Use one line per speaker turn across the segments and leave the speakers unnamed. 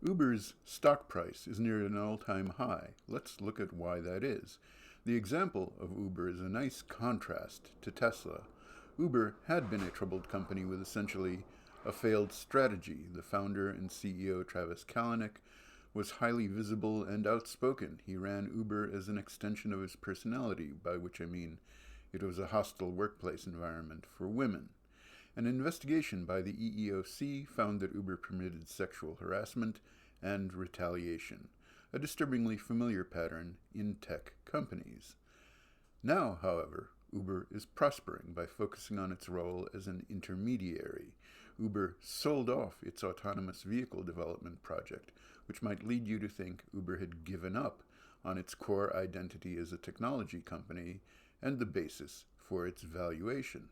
Uber's stock price is near an all-time high. Let's look at why that is. The example of Uber is a nice contrast to Tesla. Uber had been a troubled company with essentially a failed strategy. The founder and CEO, Travis Kalanick, was highly visible and outspoken. He ran Uber as an extension of his personality, by which I mean it was a hostile workplace environment for women. An investigation by the EEOC found that Uber permitted sexual harassment and retaliation, a disturbingly familiar pattern in tech companies. Now, however, Uber is prospering by focusing on its role as an intermediary. Uber sold off its autonomous vehicle development project, which might lead you to think Uber had given up on its core identity as a technology company and the basis for its valuation.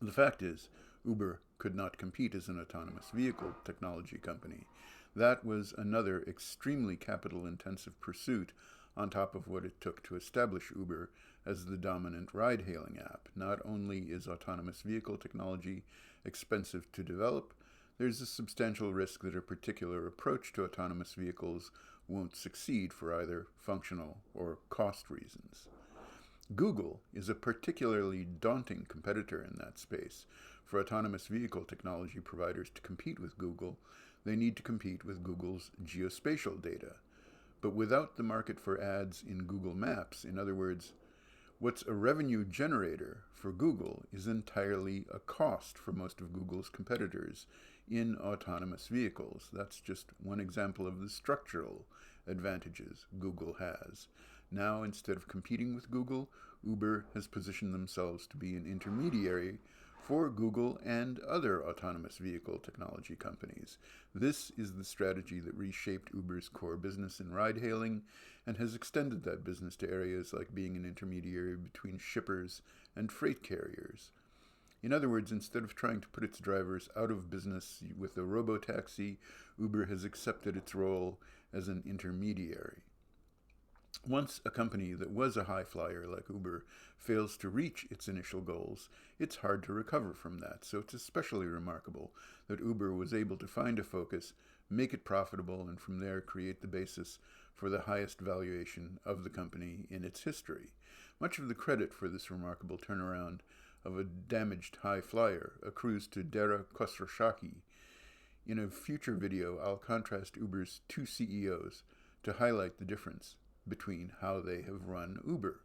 The fact is, Uber could not compete as an autonomous vehicle technology company. That was another extremely capital-intensive pursuit on top of what it took to establish Uber as the dominant ride-hailing app. Not only is autonomous vehicle technology expensive to develop, there's a substantial risk that a particular approach to autonomous vehicles won't succeed for either functional or cost reasons. Google is a particularly daunting competitor in that space. For autonomous vehicle technology providers to compete with Google, they need to compete with Google's geospatial data. But without the market for ads in Google Maps, in other words, what's a revenue generator for Google is entirely a cost for most of Google's competitors in autonomous vehicles. That's just one example of the structural advantages Google has. Now, instead of competing with Google, Uber has positioned themselves to be an intermediary for Google and other autonomous vehicle technology companies. This is the strategy that reshaped Uber's core business in ride-hailing and has extended that business to areas like being an intermediary between shippers and freight carriers. In other words, instead of trying to put its drivers out of business with a robotaxi, Uber has accepted its role as an intermediary. Once a company that was a high flyer like Uber fails to reach its initial goals, it's hard to recover from that. So it's especially remarkable that Uber was able to find a focus, make it profitable, and from there create the basis for the highest valuation of the company in its history. Much of the credit for this remarkable turnaround of a damaged high flyer accrues to Dara Khosrowshahi. In a future video, I'll contrast Uber's two CEOs to highlight the difference between how they have run Uber.